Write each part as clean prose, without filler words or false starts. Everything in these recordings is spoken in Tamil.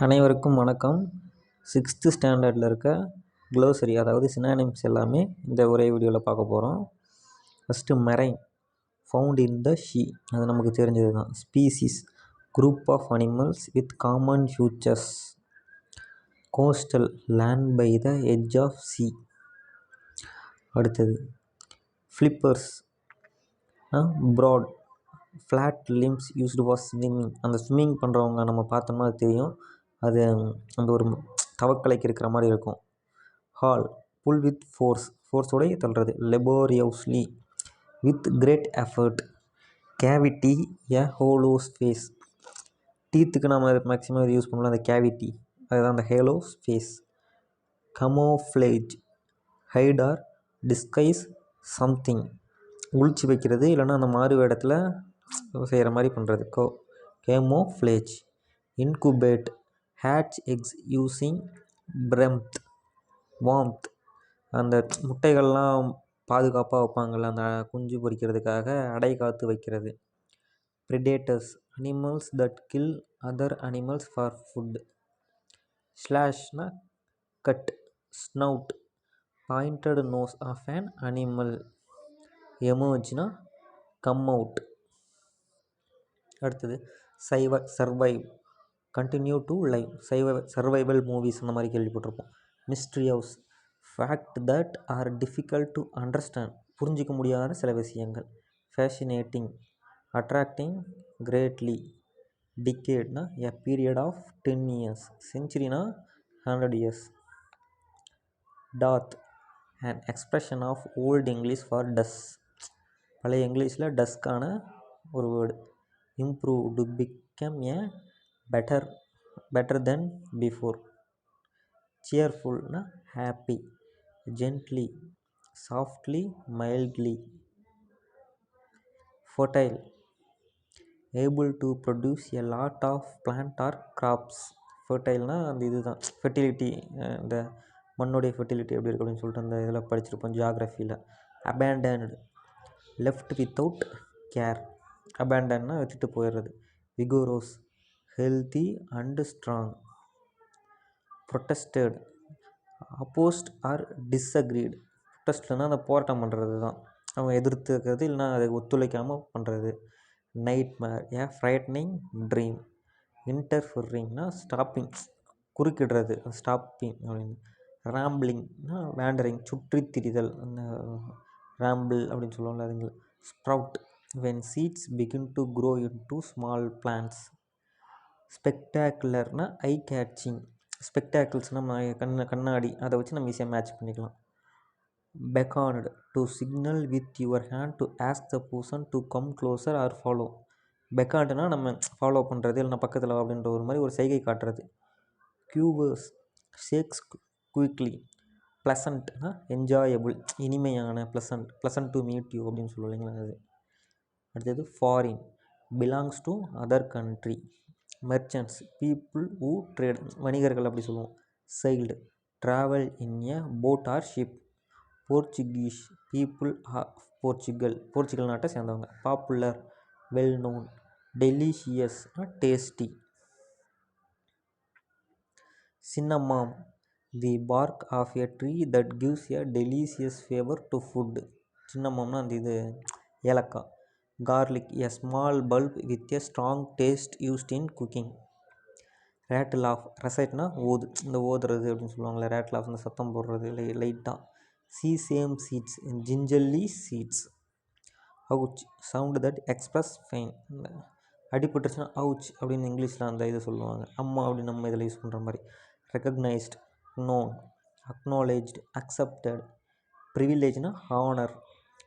அனைவருக்கும் வணக்கம். 6th ஸ்டாண்டர்டில் இருக்க க்ளோசரி அதாவது சினானிம்ஸ் எல்லாமே இந்த ஒரே வீடியோவில் பார்க்க போகிறோம். First marine, found in the sea, அது நமக்கு தெரிஞ்சது தான். Species, group of animals with common features. Coastal, land by the edge of sea. அடுத்தது flippers, broad flat limbs used for swimming. அந்த ஸ்விம்மிங் பண்ணுறவங்க நம்ம பார்த்தோம்னா அது தெரியும், அது அந்த ஒரு தவக்கலைக்கு இருக்கிற மாதிரி இருக்கும். ஹால், புல் வித் ஃபோர்ஸோடைய தள்ளுறது. Laboriously, with great effort. Cavity, a hollow space. டீத்துக்கு நம்ம மேக்ஸிமம் இது யூஸ் பண்ணலாம், அந்த கேவிட்டி, அதுதான் அந்த hollow space. Camouflage, hide or disguise something. ஒழிச்சு வைக்கிறது இல்லைன்னா அந்த மாறு இடத்துல செய்கிற மாதிரி பண்ணுறது. Camouflage. Incubate, hatch eggs using warmth. அந்த முட்டைகள்லாம் பாதுகாப்பாக வைப்பாங்கள்ல, அந்த குஞ்சு பொரிக்கிறதுக்காக அடை காத்து வைக்கிறது. Predators, animals that kill other animals for food. ஸ்லாஷ்னா cut. Snout, pointed nose of an animal. எமர்ஜ்னா கம் அவுட். அடுத்தது survive, continue to live. Survival movies அந்த மாதிரி கேள்விப்பட்டிருப்போம். Mysterious, fact that are difficult to understand, புரிஞ்சிக்க முடியாத சில விஷயங்கள். Fascinating, attracting greatly. டிகேட்னா எ பீரியட் ஆஃப் 10 years. செஞ்சுரினா 100 years. Doth, an expression of old English for dusk. பழைய இங்கிலீஷில் டஸ்க்கான ஒரு word. Improve, to become a better then before. சியர்ஃபுல்னா happy. Gently, softly, mildly. Fertile, able to produce a lot of plant or crops. ஃபர்டைல்னால் அந்த இது தான் ஃபெர்டிலிட்டி, இந்த மண்ணுடைய ஃபெர்டிலிட்டி எப்படி இருக்கு அப்படின்னு சொல்லிட்டு அந்த இதில் படிச்சிருப்போம் ஜியாகிரஃபியில். Abandoned, left without care. அபேண்டன்னா விட்டுட்டு போயிடுறது. Vigorous, healthy and strong. Protested, opposed or disagreed. ப்ரொட்டஸ்ட்னா அந்த போராட்டம் பண்ணுறது தான், அவங்க எதிர்த்துக்கிறது இல்லைனா அதை ஒத்துழைக்காமல் பண்ணுறது. நைட்மேர், ஏ ஃப்ரைட்னிங் ட்ரீம். இன்டர்ஃபெரிங்னா ஸ்டாப்பிங், குறுக்கிடுறது, ஸ்டாப்பிங் அப்படின்னு. ராம்பிளிங்னா வேண்டரிங், சுற்றி திரிதல், அந்த ராம்பிள் அப்படின்னு சொல்லுவாங்க அதுங்க. Sprout, when seeds begin to grow into small plants. ஸ்பெக்டாக்குலர்னா ஐ கேட்சிங். ஸ்பெக்டாக்கிள்ஸ்னால் கண்ணாடி, அதை வச்சு நம்ம ஈஸியாக மேட்ச் பண்ணிக்கலாம். Beckoned, to signal with your hand to ask the person to come closer or follow. பெக்காண்டுனா நம்ம ஃபாலோ பண்ணுறது இல்லைனா பக்கத்தில் அப்படின்ற ஒரு மாதிரி ஒரு செய்கை காட்டுறது. கியூவர்ஸ், ஷேக்ஸ் குயிக்லி. ப்ளசண்ட்னா என்ஜாயபுள், இனிமையான. ப்ளசண்ட் டு மீட் யூ அப்படின்னு சொல்லுவோம் இல்லைங்களா அது. அடுத்தது foreign, belongs to other country. Merchants, people who trade, வணிகர்கள் அப்படி சொல்லுவோம். Sailed, travel in a boat or ship. Portuguese, people of Portugal நாட்டை சேர்ந்தவங்க. Popular, well known. Delicious, tasty. Cinnamon, the bark of a tree that gives a delicious flavour to food. சின்னமாம்னா அந்த இது ஏலக்காய். Garlic, a small bulb with a strong taste used in cooking. Rattle off, ரெசைட்னா ஓது, இந்த ஓதுறது அப்படின்னு சொல்லுவாங்களே. ரேட்டில் ஆஃப், இந்த சத்தம் போடுறது லைட்டாக. Sesame seeds, gingelly seeds. Ouch, sound that express pain. அடிபட்டுருச்சுன்னா அவுச் அப்படின்னு இங்கிலீஷில் அந்த இது சொல்லுவாங்க. அம்மா அப்படின்னு நம்ம இதில் யூஸ் பண்ணுற மாதிரி. Recognised, known. Acknowledged, accepted. ப்ரிவிலேஜ்னா honour.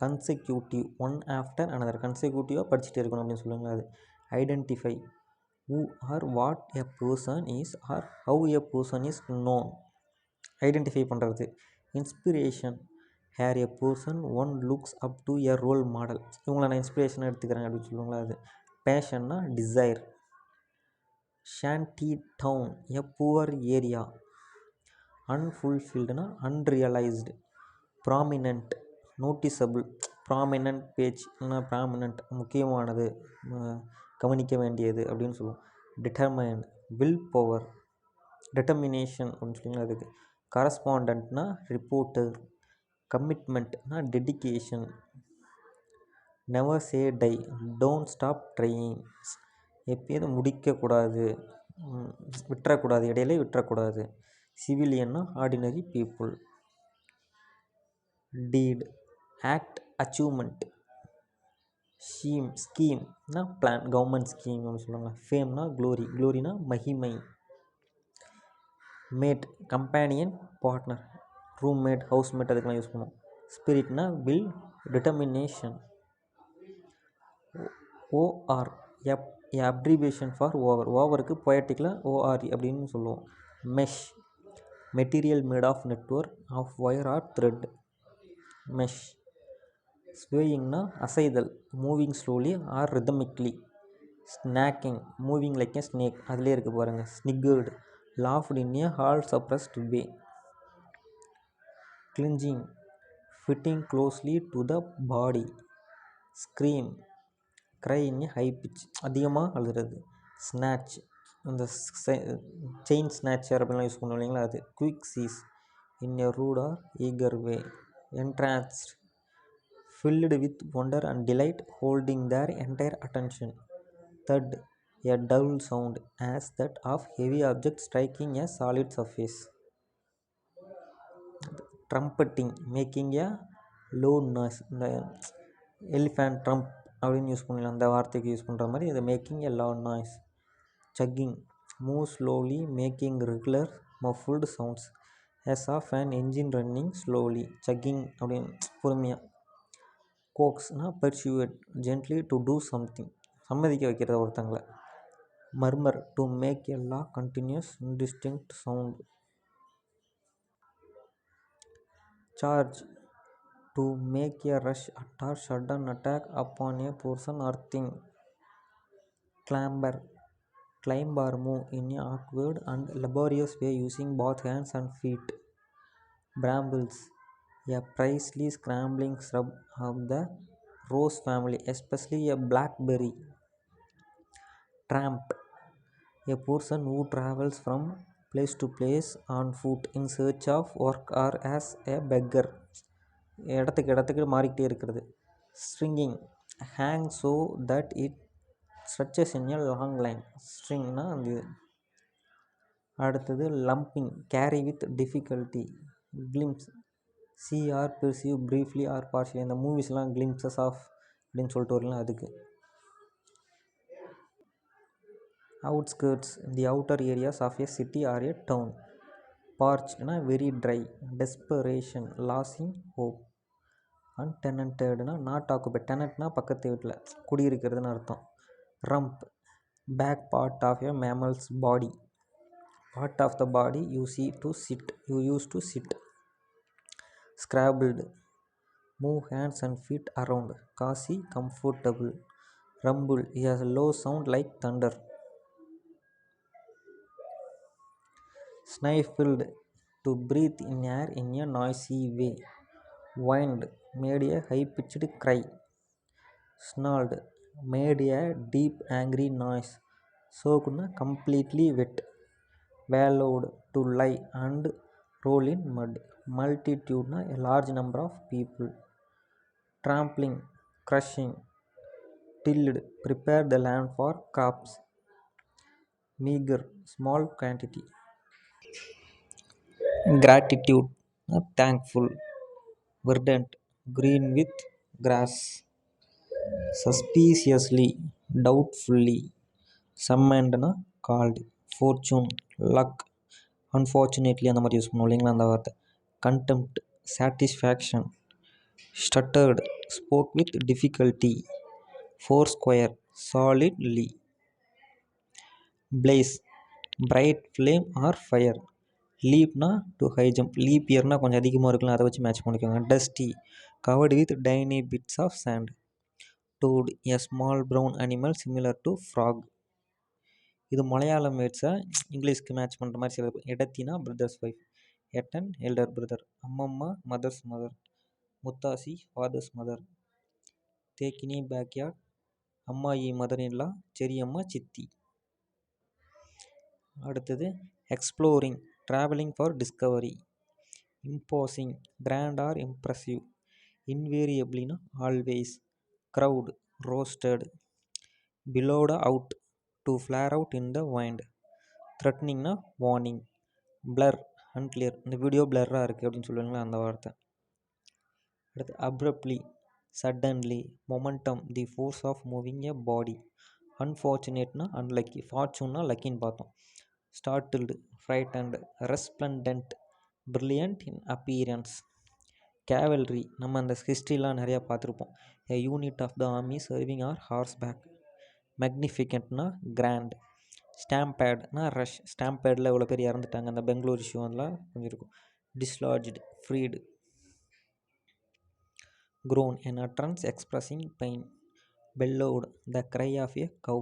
Consecutive, one after another. கன்செக்யூட்டிவாக படிச்சுட்டே இருக்கணும் அப்படின்னு சொல்லுவாங்க அது. Identify, who or what a person is or how a person is known. Identify பண்ணுறது. Inspiration, here a person one looks up to a role model. இவங்களை நான் இன்ஸ்பிரேஷனாக எடுத்துக்கிறேன் அப்படின்னு சொல்லுவாங்களா அது. பேஷன்னா desire. Shanty town, a poor area. அன்ஃபுல்ஃபில்டுனா unrealised. Prominent, noticeable. Prominent page, prominent முக்கியமானது, கவனிக்க வேண்டியது அப்படின்னு சொல்லுவோம். Determined, will power. டிட்டர்மினேஷன் அப்படின்னு சொல்லிங்களா அதுக்கு. கரஸ்பாண்டன்ட்னா ரிப்போர்ட்டர். கமிட்மெண்ட்னா dedication. Never say die, don't stop trying. எப்பயும் முடிக்கக்கூடாது, விட்டுறக்கூடாது, இடையிலே விட்டுறக்கூடாது. சிவிலியன்னா ordinary people. Deed act achievement. ஸ்கீம்னா பிளான், கவர்மெண்ட் ஸ்கீம் அப்படின்னு சொல்லுவாங்க. ஃபேம்னா க்ளோரி, க்ளோரினா மகிமை. Mate companion partner. Roommate housemate அதுக்கெலாம் யூஸ் பண்ணுவோம். ஸ்பிரிட்னா will, determination. O R abbreviation for over. ஓவருக்கு பொயட்டிக்கில் ஓஆர்இ அப்படின்னு சொல்லுவோம். Mesh material made of network of wire or thread. Mesh. ஸ்வேயிங்னா அசைதல், moving slowly R ரிதமிக்லி. Snaking moving like a snake, அதிலே இருக்குது பாருங்கள். Snickered laughed in a half suppressed way. Clinching fitting closely to the body. Scream cry in a high pitch, அதிகமாக அழுகிறது. ஸ்நாட்ச் இந்த செயின் ஸ்நாச்சர் அப்படின்லாம் யூஸ் பண்ணுவோம் இல்லைங்களா அது. Quick sees in a rude or eager way. Entranced filled with wonder and delight, holding their entire attention. Thud, a dull sound as that of heavy object striking a solid surface. Trumpeting, making a low noise. இந்த எலிஃபண்ட் ட்ரம்ப் அப்படின்னு யூஸ் பண்ணலாம், அந்த வார்த்தைக்கு யூஸ் பண்ணுற மாதிரி இது making a loud noise. chugging, move slowly, making regular muffled sounds as of an engine running slowly. chugging அப்படின்னு பொறுமையாக. கோக்ஸ்னா persuade, gently to do something, சம்மதிக்க வைக்கிறத ஒருத்தங்களை. Murmur to make a low continuous indistinct sound. Charge to make a rush at or sudden attack upon a person or thing. Clamber climb or move in an awkward and laborious way using both hands and feet. Brambles, a prickly scrambling shrub of the rose family, especially a blackberry. Tramp, a person who travels from place to place on foot in search of work or as a beggar. இடத்துக்கு இடத்துக்கு மாறிக்கிட்டே இருக்கிறது. Stringing, hang so that it stretches in a long line. ஸ்ட்ரிங்னா அந்த. அடுத்தது lumbering, carry with difficulty. Glimpse, see or perceive briefly or partially. இந்த மூவிஸ்லாம் கிளிம்சஸ் ஆஃப் அப்படின்னு சொல்லிட்டு வரலாம் அதுக்கு. Outskirts, the outer areas of a city or a town. பார்ச்னா very dry. Desperation, losing hope. அன்டெனன்டட்னா நாட் ஆக்குபைட். டெனட்னா பக்கத்து வீட்டில் குடியிருக்கிறதுன்னு அர்த்தம். Rump, back part of a mammal's body. Part of the body you use to sit. Scrabbled, move hands and feet around, cosy comfortable. Rumble, a low sound like thunder. Sniffled, to breathe in air in a noisy way. Whined, made a high-pitched cry. Snarled, made a deep angry noise. Soaked, completely wet. Wallowed, to lie and roll in mud. Multitude, a large number of people. Trampling, crushing. Tilled, prepare the land for crops. Meager, small quantity. Gratitude, thankful. Verdant, green with grass. Suspiciously, doubtfully. Summoned, called. Fortune, luck. Unfortunately அந்த மாதிரி யூஸ் பண்ணுவோம் இல்லைங்களா அந்த வார்த்தை. Contempt, satisfaction. Stuttered, spoke with difficulty. Foursquare, solidly. Blaze, bright flame or fire. லீப்னா டு ஹை ஜம்ப். லீப் இயர்னா கொஞ்சம் அதிகமாக இருக்கலாம், அதை வச்சு மேட்ச் பண்ணிக்கோங்க. Dusty, covered with tiny bits of sand. Toad, a small brown animal similar to frog. இது மலையாளம் வேர்ட்ஸை இங்கிலீஷ்க்கு மேட்ச் பண்ணுற மாதிரி சில. எடத்தினா பிரதர்ஸ் ஒய்ஃப். எட்டன் எல்டர் பிரதர். அம்மம்மா மதர்ஸ் மதர். முத்தாசி ஃபாதர்ஸ் மதர். தேக்கினி பேக்யார்ட், அம்மாயி மதர் இல்லா, செரியம்மா சித்தி. அடுத்தது exploring, travelling for discovery. Imposing, grand or impressive. இன்வேரியபிள்னா always. Crowd, roasted. Billowed out, to flare out in the wind. த்ரெட்னிங்னா வார்னிங். பிளர், அன்கிளியர், இந்த வீடியோ பிளர்ராக இருக்குது அப்படின்னு சொல்லுவாங்களா அந்த வார்த்தை. அடுத்து abruptly, suddenly. Momentum, the force of moving a body. அன்ஃபார்ச்சுனேட்னா அன்லக்கி. ஃபார்ச்சூன்னா லக்கின்னு பார்த்தோம். Startled, frightened. Resplendent, brilliant in appearance. Cavalry, நம்ம அந்த ஹிஸ்ட்ரிலாம் நிறையா பார்த்துருப்போம். A unit of the army serving on horseback. மேக்னிஃபிகண்ட்னா கிராண்ட். ஸ்டாம்பேட்னா ரஷ். ஸ்டாம்பேடில் இவ்வளோ பேர் இறந்துட்டாங்க, அந்த பெங்களூர் இஷ்யூ அதெல்லாம் கொஞ்சம் இருக்கும். டிஸ்லாட்ஜ்டு, freed. groan, an utterance expressing pain. Bellowed, the cry of a cow.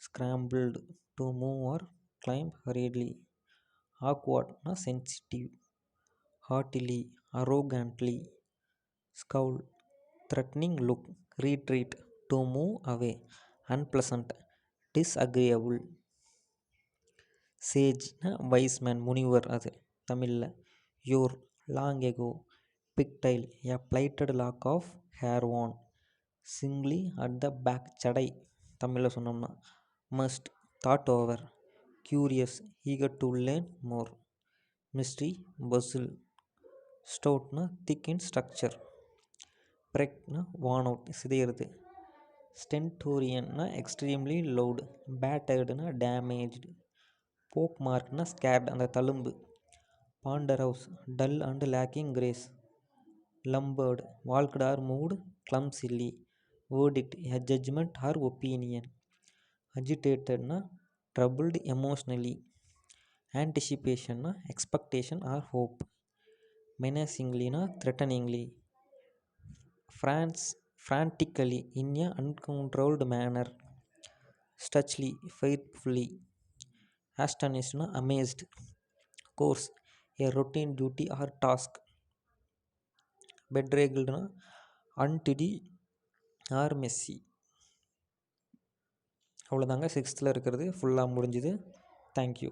Scrambled, to move or climb hurriedly. Awkward, sensitive. Haughtily, arrogantly. Scowl, threatening look. Retreat, to move away. Unpleasant, disagreeable. Sage, wise man, முனிவர் அது தமிழில். Your, long ago. Pigtail, a plaited lock of hair worn. Singly at the back, சடை தமிழில் சொன்னோம்னா. Must, thought over. Curious, eager to learn more. Mystery, puzzle. Stoutனா thick in structure. Breakனா worn out, சிதையிறது. Stentorianனா extremely loud. Batteredனா damaged. Pokemarkனா scared, அந்த தழும்பு. Ponderous, dull and lacking grace. Lumbered, walked or moved clumsily. Verdict, a judgment or opinion. Agitatedனா troubled emotionally. Anticipationna expectation or hope. Menacinglyனா threateningly. Frantically, in a uncontrolled manner. Stutchly, faithfully. Astonishedனா amazed. Course, a routine duty or task. Bedraggled, untidy or messy. அவ்வளோதாங்க 6th இருக்கிறது ஃபுல்லாக முடிஞ்சுது. தேங்க்யூ.